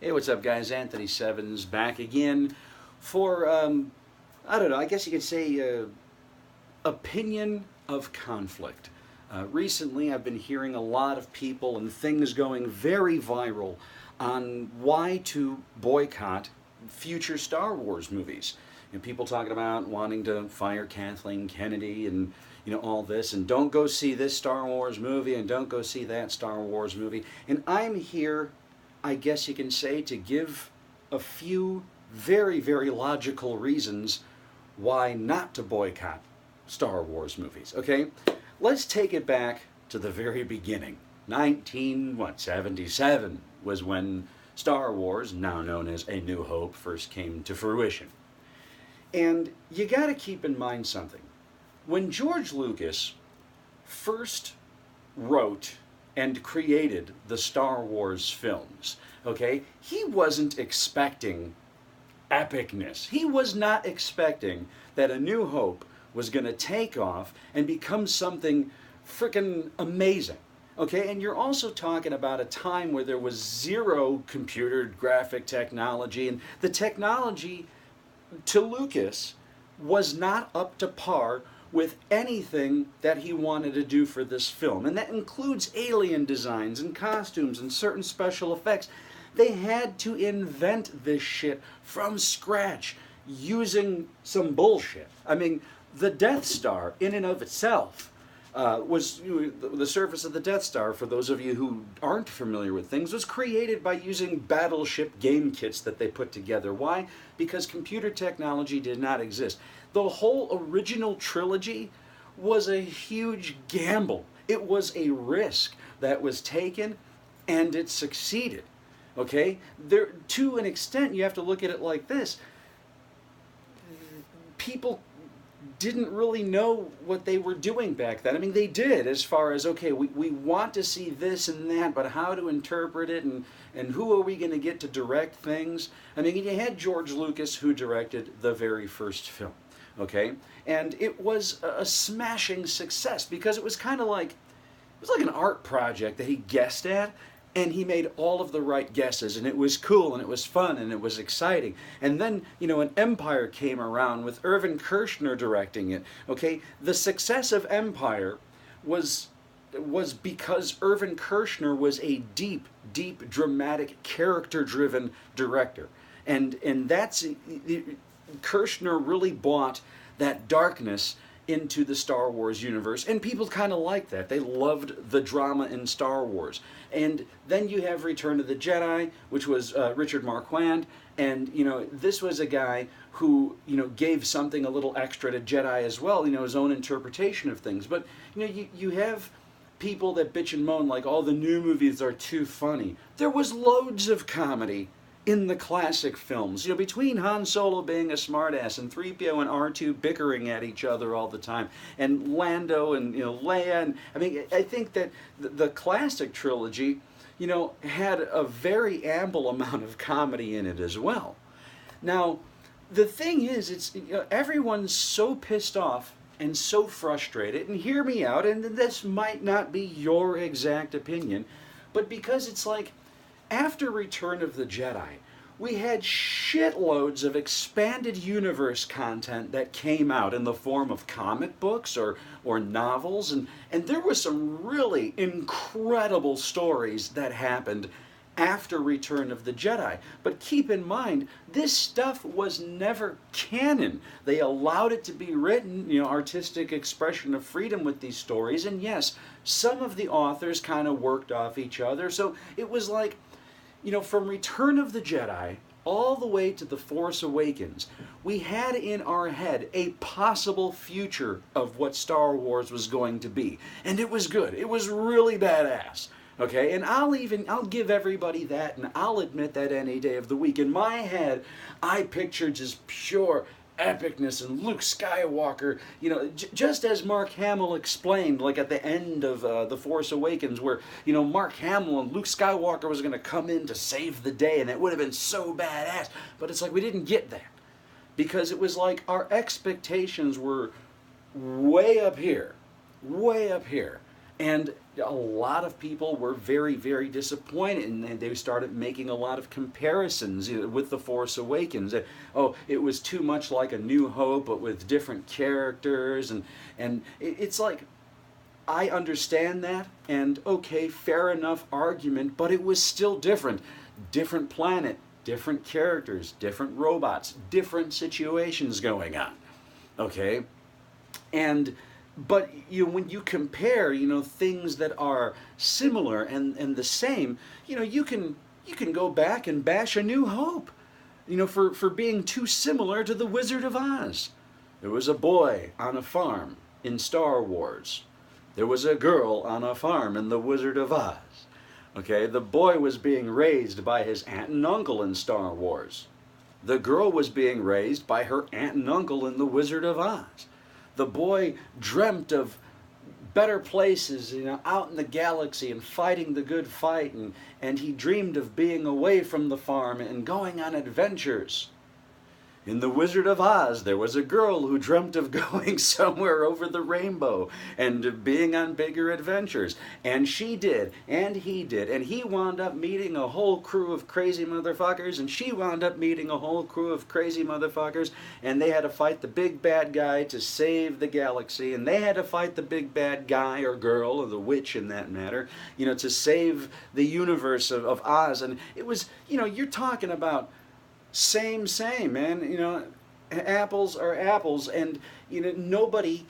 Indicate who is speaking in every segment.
Speaker 1: Hey, what's up, guys? Anthony Sevins back again for, I don't know, I guess you could say opinion of conflict. Recently, I've been hearing a lot of people and things going very viral on why to boycott future Star Wars movies. People talking about wanting to fire Kathleen Kennedy and all this, and don't go see this Star Wars movie and don't go see that Star Wars movie. And I'm here, I guess you can say, to give a few very, very logical reasons why not to boycott Star Wars movies. Okay, let's take it back to the very beginning. 1977 was when Star Wars, now known as A New Hope, first came to fruition. And you got to keep in mind something. When George Lucas first wrote and created the Star Wars films, okay, he wasn't expecting epicness. He was not expecting that A New Hope was going to take off and become something freaking amazing. Okay, and you're also talking about a time where there was zero computer graphic technology, and the technology to Lucas was not up to par with anything that he wanted to do for this film. And that includes alien designs and costumes and certain special effects. They had to invent this shit from scratch using some bullshit. I mean, the Death Star in and of itself was the surface of the Death Star, for those of you who aren't familiar with things, was created by using battleship game kits that they put together. Why? Because computer technology did not exist. The whole original trilogy was a huge gamble. It was a risk that was taken, and it succeeded. Okay? There, to an extent, you have to look at it like this. People didn't really know what they were doing back then. I mean, they did, as far as, okay, we want to see this and that, but how to interpret it, and who are we going to get to direct things? I mean, you had George Lucas, who directed the very first film, okay? And it was a smashing success, because it was kind of like, it was like an art project that he guessed at, and he made all of the right guesses, and it was cool, and it was fun, and it was exciting. And then, an Empire came around with Irvin Kershner directing it, okay? The success of Empire was because Irvin Kershner was a deep, deep, dramatic, character-driven director. And that's, Kershner really brought that darkness into the Star Wars universe, and people kind of liked that. They loved the drama in Star Wars. And then you have Return of the Jedi, which was Richard Marquand, and this was a guy who gave something a little extra to Jedi as well, his own interpretation of things. But you have people that bitch and moan like, all the new movies are too funny. There was loads of comedy in the classic films, between Han Solo being a smartass and 3PO and R2 bickering at each other all the time, and Lando and Leia, and I mean, I think that the classic trilogy, had a very ample amount of comedy in it as well. Now, the thing is, it's everyone's so pissed off and so frustrated, and hear me out, and this might not be your exact opinion, but because it's like, after Return of the Jedi, we had shitloads of expanded universe content that came out in the form of comic books or novels, and there were some really incredible stories that happened after Return of the Jedi. But keep in mind, this stuff was never canon. They allowed it to be written, artistic expression of freedom with these stories, and yes, some of the authors kind of worked off each other, so it was like, from Return of the Jedi all the way to The Force Awakens, we had in our head a possible future of what Star Wars was going to be. And it was good. It was really badass. Okay? And I'll give everybody that, and I'll admit that any day of the week. In my head, I pictured just pure epicness and Luke Skywalker, just as Mark Hamill explained, like at the end of The Force Awakens, where, Mark Hamill and Luke Skywalker was going to come in to save the day, and it would have been so badass. But it's like, we didn't get that, because it was like our expectations were way up here, And a lot of people were very, very disappointed, and they started making a lot of comparisons with The Force Awakens. Oh, it was too much like A New Hope, but with different characters, and it's like, I understand that, and okay, fair enough argument, but it was still different. Different planet, different characters, different robots, different situations going on. Okay? But when you compare, things that are similar and the same, you can go back and bash A New Hope, for being too similar to The Wizard of Oz. There was a boy on a farm in Star Wars. There was a girl on a farm in The Wizard of Oz. Okay, the boy was being raised by his aunt and uncle in Star Wars. The girl was being raised by her aunt and uncle in The Wizard of Oz. The boy dreamt of better places, out in the galaxy and fighting the good fight, and he dreamed of being away from the farm and going on adventures. In The Wizard of Oz, there was a girl who dreamt of going somewhere over the rainbow and being on bigger adventures. And she did, and he did, and he wound up meeting a whole crew of crazy motherfuckers, and she wound up meeting a whole crew of crazy motherfuckers, and they had to fight the big bad guy to save the galaxy, and they had to fight the big bad guy or girl, or the witch in that matter, to save the universe of Oz. And it was, you're talking about same, man. Apples are apples, and nobody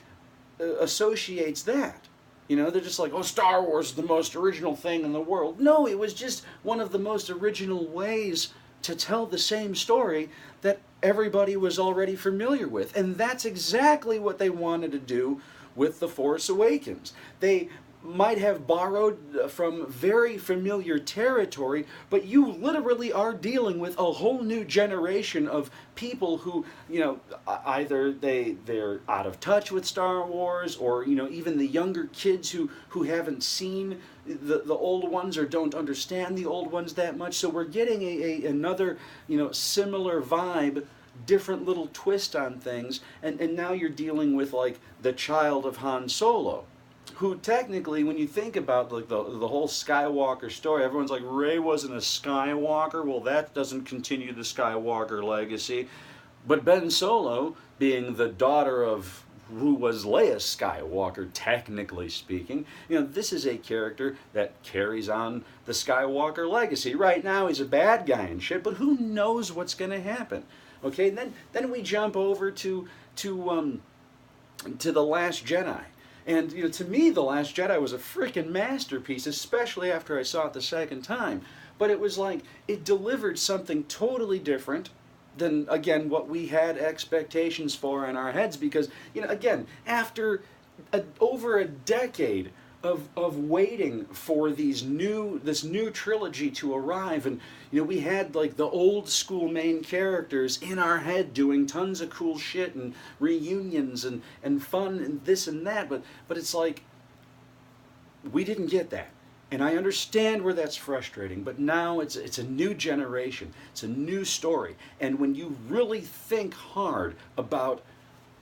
Speaker 1: associates that. They're just like, oh, Star Wars is the most original thing in the world. No, it was just one of the most original ways to tell the same story that everybody was already familiar with, and that's exactly what they wanted to do with The Force Awakens. They might have borrowed from very familiar territory, but you literally are dealing with a whole new generation of people who, either they're out of touch with Star Wars, or, even the younger kids who haven't seen the old ones or don't understand the old ones that much. So we're getting another, similar vibe, different little twist on things, and now you're dealing with, like, the child of Han Solo, who technically, when you think about like the whole Skywalker story, everyone's like, Rey wasn't a Skywalker. Well, that doesn't continue the Skywalker legacy. But Ben Solo, being the daughter of who was Leia Skywalker, technically speaking, this is a character that carries on the Skywalker legacy. Right now, he's a bad guy and shit, but who knows what's going to happen? Okay, then we jump over to The Last Jedi. And, to me, The Last Jedi was a freaking masterpiece, especially after I saw it the second time. But it was like, it delivered something totally different than, again, what we had expectations for in our heads. Because, again, after over a decade of waiting for this new trilogy to arrive, and we had like the old school main characters in our head doing tons of cool shit and reunions and fun and this and that, but it's like we didn't get that. And I understand where that's frustrating, but now it's a new generation, it's a new story, and when you really think hard about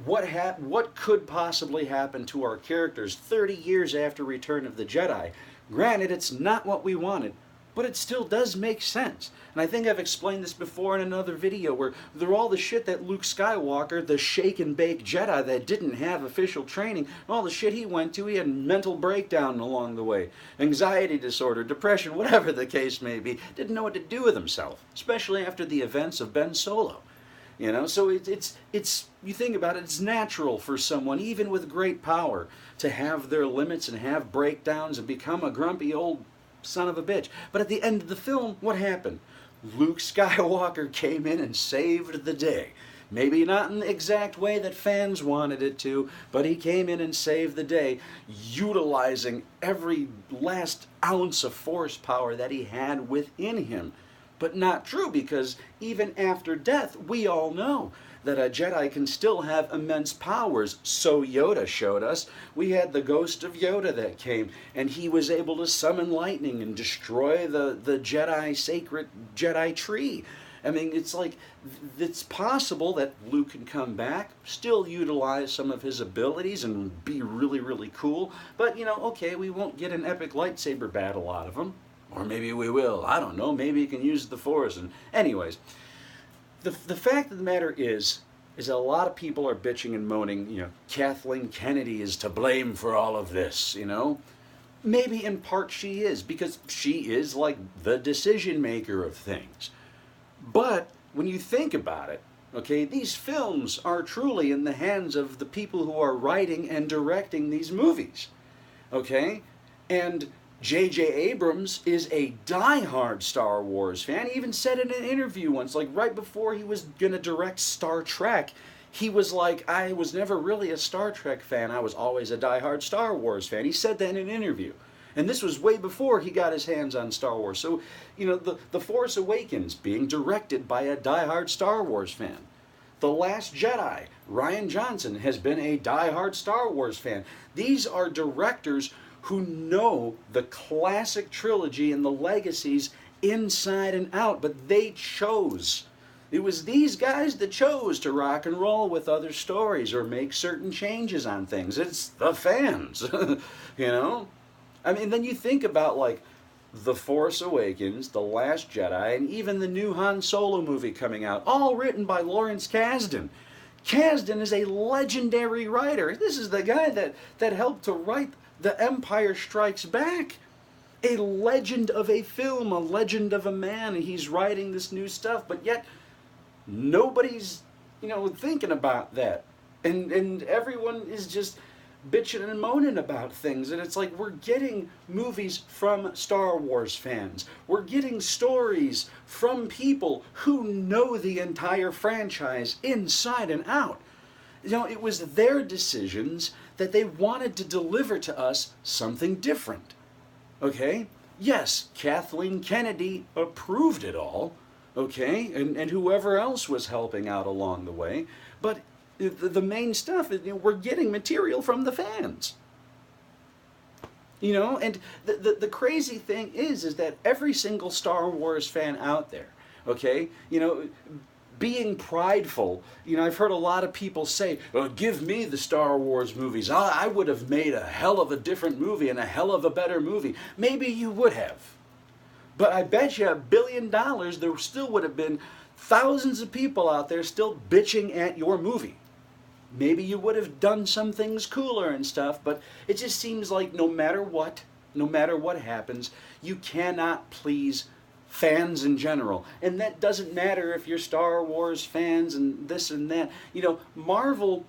Speaker 1: what could possibly happen to our characters 30 years after Return of the Jedi. Granted, it's not what we wanted, but it still does make sense. And I think I've explained this before in another video, where they're all the shit that Luke Skywalker, the shake and bake Jedi that didn't have official training, all the shit he went to, he had mental breakdown along the way, anxiety disorder, depression, whatever the case may be, didn't know what to do with himself, especially after the events of Ben Solo. So it's you think about it, it's natural for someone, even with great power, to have their limits and have breakdowns and become a grumpy old son of a bitch. But at the end of the film, what happened? Luke Skywalker came in and saved the day. Maybe not in the exact way that fans wanted it to, but he came in and saved the day, utilizing every last ounce of force power that he had within him. But not true, because even after death, we all know that a Jedi can still have immense powers. So Yoda showed us. We had the ghost of Yoda that came, and he was able to summon lightning and destroy the Jedi sacred Jedi tree. I mean, it's like, it's possible that Luke can come back, still utilize some of his abilities and be really, really cool, but, you know, okay, we won't get an epic lightsaber battle out of him. Or maybe we will, I don't know, maybe he can use the Force. And anyways, the fact of the matter is a lot of people are bitching and moaning, you know, Kathleen Kennedy is to blame for all of this, you know. Maybe in part she is, because she is like the decision maker of things. But when you think about it, okay, these films are truly in the hands of the people who are writing and directing these movies, okay? And J.J. Abrams is a diehard Star Wars fan. He even said in an interview once, like right before he was going to direct Star Trek, he was like, I was never really a Star Trek fan. I was always a diehard Star Wars fan. He said that in an interview. And this was way before he got his hands on Star Wars. So, you know, the Force Awakens being directed by a diehard Star Wars fan. The Last Jedi, Rian Johnson has been a diehard Star Wars fan. These are directors who know the classic trilogy and the legacies inside and out, but they chose. It was these guys that chose to rock and roll with other stories or make certain changes on things. It's the fans, you know? I mean, then you think about like The Force Awakens, The Last Jedi, and even the new Han Solo movie coming out, all written by Lawrence Kasdan. Kasdan is a legendary writer. This is the guy that helped to write The Empire Strikes Back. A legend of a film, a legend of a man, and he's writing this new stuff, but yet nobody's, you know, thinking about that. And everyone is just bitching and moaning about things, and it's like we're getting movies from Star Wars fans. We're getting stories from people who know the entire franchise inside and out. You know, it was their decisions that they wanted to deliver to us something different. Okay? Yes, Kathleen Kennedy approved it all, okay? And whoever else was helping out along the way. But the main stuff, you know, we're getting material from the fans. You know, and the crazy thing is that every single Star Wars fan out there, okay, you know, being prideful, you know, I've heard a lot of people say, well, give me the Star Wars movies. I would have made a hell of a different movie and a hell of a better movie. Maybe you would have. But I bet you $1 billion there still would have been thousands of people out there still bitching at your movie. Maybe you would have done some things cooler and stuff, but it just seems like no matter what happens, you cannot please fans in general. And that doesn't matter if you're Star Wars fans and this and that. You know, Marvel,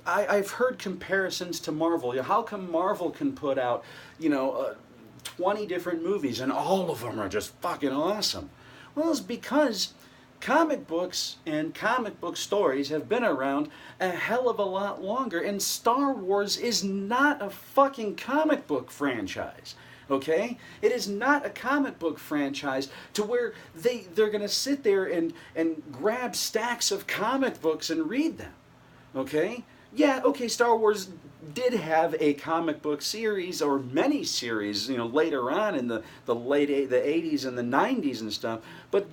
Speaker 1: I've heard comparisons to Marvel. You know, how come Marvel can put out, you know, 20 different movies and all of them are just fucking awesome? Well, it's because comic books and comic book stories have been around a hell of a lot longer, and Star Wars is not a fucking comic book franchise. Okay? It is not a comic book franchise to where they're going to sit there and grab stacks of comic books and read them. Okay? Yeah, okay, Star Wars did have a comic book series, or many series, you know, later on in the 80s and the 90s and stuff, but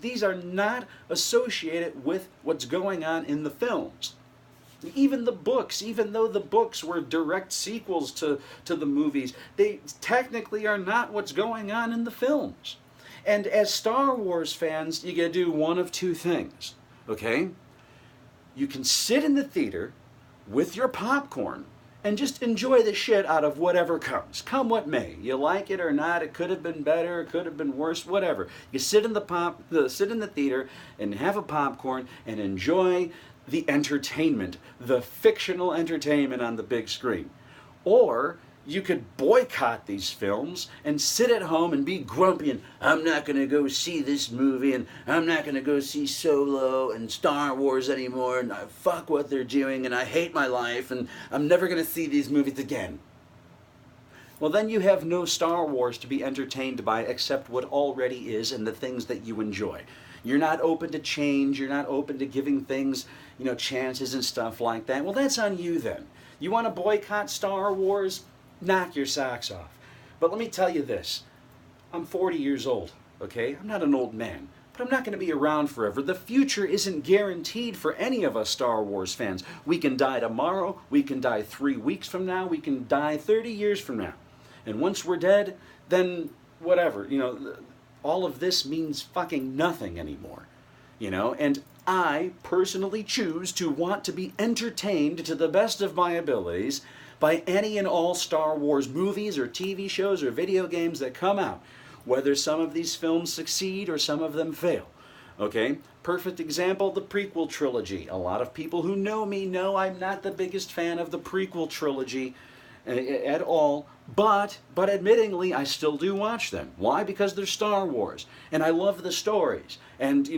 Speaker 1: these are not associated with what's going on in the films. Even the books, even though the books were direct sequels to the movies, they technically are not what's going on in the films. And as Star Wars fans, you gotta do one of two things, okay? You can sit in the theater with your popcorn and just enjoy the shit out of whatever comes. Come what may. You like it or not, it could have been better, it could have been worse, whatever. You sit in the theater and have a popcorn and enjoy the entertainment, the fictional entertainment on the big screen. Or you could boycott these films and sit at home and be grumpy and I'm not going to go see this movie and I'm not going to go see Solo and Star Wars anymore and fuck what they're doing and I hate my life and I'm never going to see these movies again. Well, then you have no Star Wars to be entertained by except what already is and the things that you enjoy. You're not open to change, you're not open to giving things, you know, chances and stuff like that. Well, that's on you then. You want to boycott Star Wars? Knock your socks off. But let me tell you this. I'm 40 years old, okay? I'm not an old man. but I'm not going to be around forever. The future isn't guaranteed for any of us Star Wars fans. We can die tomorrow, we can die 3 weeks from now, we can die 30 years from now. And once we're dead, then whatever, all of this means fucking nothing anymore. And I personally choose to want to be entertained to the best of my abilities by any and all Star Wars movies or TV shows or video games that come out, whether some of these films succeed or some of them fail. Okay? Perfect example, the prequel trilogy. A lot of people who know me know I'm not the biggest fan of the prequel trilogy at all, but admittingly, I still do watch them. Why? Because they're Star Wars, and I love the stories. And,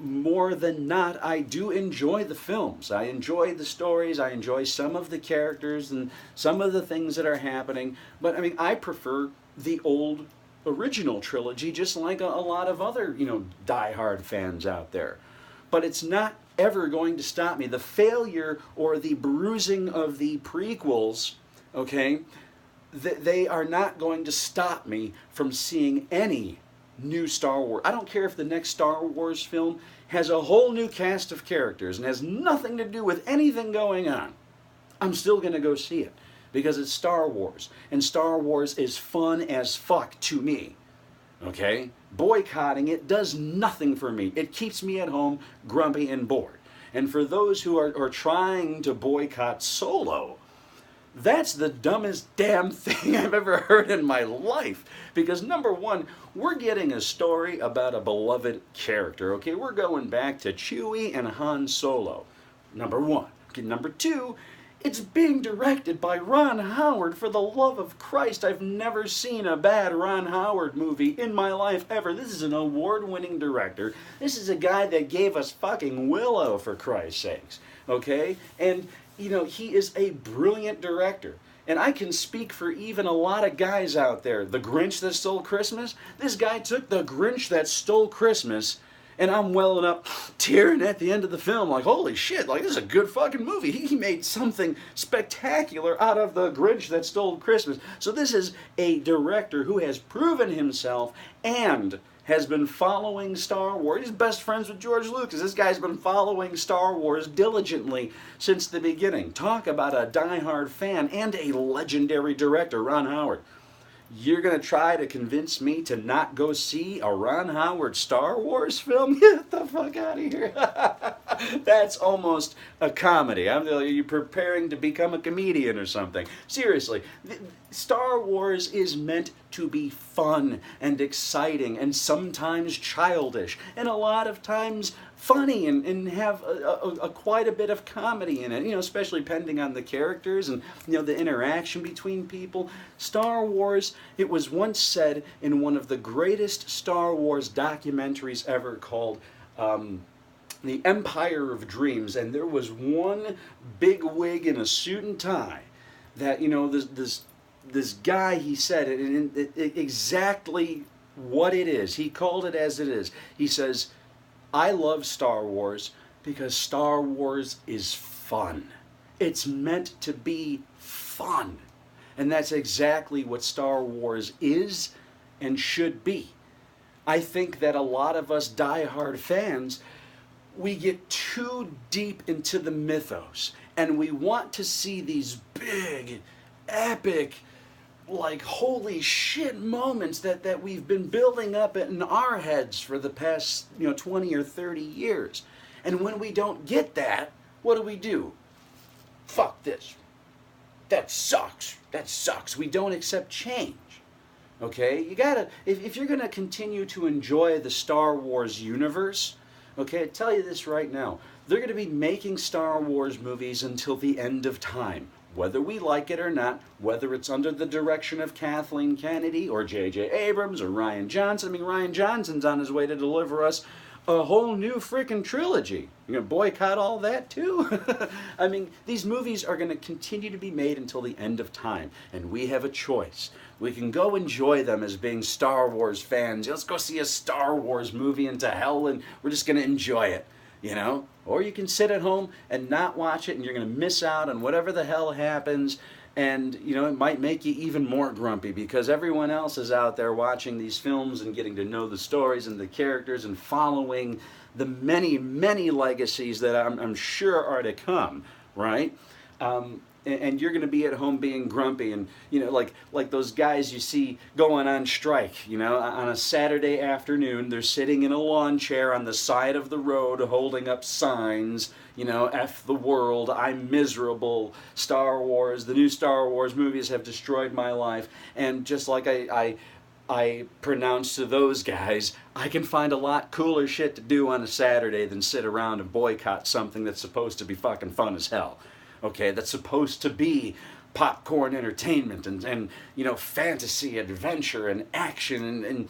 Speaker 1: more than not, I do enjoy the films. I enjoy the stories. I enjoy some of the characters and some of the things that are happening. But, I prefer the old original trilogy, just like a lot of other, diehard fans out there. But it's not ever going to stop me. The failure or the bruising of the prequels, okay, they are not going to stop me from seeing any new Star Wars. I don't care if the next Star Wars film has a whole new cast of characters and has nothing to do with anything going on. I'm still going to go see it because it's Star Wars, and Star Wars is fun as fuck to me. Okay? Boycotting it does nothing for me. It keeps me at home grumpy and bored. And for those who are trying to boycott Solo, that's the dumbest damn thing I've ever heard in my life. Because number one, we're getting a story about a beloved character. Okay, we're going back to Chewie and Han Solo. Number one. Okay, number two, it's being directed by Ron Howard. For the love of Christ, I've never seen a bad Ron Howard movie in my life ever. This is an award-winning director. This is a guy that gave us fucking Willow, for Christ's sakes. Okay? And, he is a brilliant director. And I can speak for even a lot of guys out there. The Grinch That Stole Christmas? This guy took The Grinch That Stole Christmas, and I'm welling up, tearing at the end of the film, like, holy shit, like, this is a good fucking movie. He made something spectacular out of The Grinch That Stole Christmas. So this is a director who has proven himself and has been following Star Wars. He's best friends with George Lucas. This guy's been following Star Wars diligently since the beginning. Talk about a diehard fan and a legendary director, Ron Howard. You're going to try to convince me to not go see a Ron Howard Star Wars film? Get the fuck out of here. That's almost a comedy. Are you preparing to become a comedian or something? Seriously, Star Wars is meant to be fun and exciting and sometimes childish and a lot of times funny and have quite a bit of comedy in it, especially depending on the characters and, the interaction between people. Star Wars, it was once said in one of the greatest Star Wars documentaries ever called The Empire of Dreams, and there was one big wig in a suit and tie that, this guy, he said it exactly what it is. He called it as it is. He says, I love Star Wars because Star Wars is fun. It's meant to be fun. And that's exactly what Star Wars is and should be. I think that a lot of us diehard fans, we get too deep into the mythos and we want to see these big, epic, like holy shit moments that we've been building up in our heads for the past 20 or 30 years. And when we don't get that, what do? Fuck this. That sucks. We don't accept change. Okay? You gotta, if you're gonna continue to enjoy the Star Wars universe, okay, I tell you this right now, they're gonna be making Star Wars movies until the end of time. Whether we like it or not, whether it's under the direction of Kathleen Kennedy or J.J. Abrams or Rian Johnson. Rian Johnson's on his way to deliver us a whole new freaking trilogy. You're going to boycott all that too? These movies are going to continue to be made until the end of time, and we have a choice. We can go enjoy them as being Star Wars fans. Let's go see a Star Wars movie into hell, and we're just going to enjoy it. Or you can sit at home and not watch it, and you're going to miss out on whatever the hell happens, And, you know, it might make you even more grumpy because everyone else is out there watching these films and getting to know the stories and the characters and following the many, many legacies that I'm sure are to come, right? And you're going to be at home being grumpy, and you know, like those guys you see going on strike. You know, on a Saturday afternoon, they're sitting in a lawn chair on the side of the road, holding up signs. You know, F the world, I'm miserable. Star Wars, the new Star Wars movies have destroyed my life, and just like I pronounce to those guys, I can find a lot cooler shit to do on a Saturday than sit around and boycott something that's supposed to be fucking fun as hell. Okay, that's supposed to be popcorn entertainment and you know, fantasy, adventure, and action, and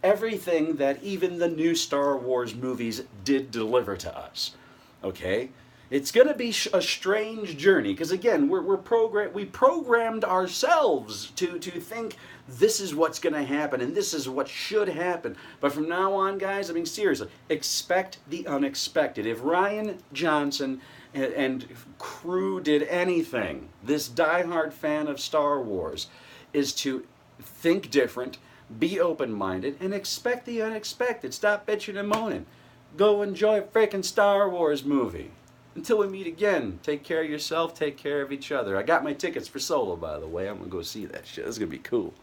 Speaker 1: everything that even the new Star Wars movies did deliver to us. Okay? It's going to be a strange journey because, again, we programmed ourselves to think this is what's going to happen and this is what should happen. But from now on, guys, I mean, seriously, expect the unexpected. If Rian Johnson and crew did anything, this diehard fan of Star Wars is to think different, be open-minded, and expect the unexpected. Stop bitching and moaning. Go enjoy a freaking Star Wars movie. Until we meet again, take care of yourself, take care of each other. I got my tickets for Solo, by the way. I'm going to go see that shit. It's going to be cool.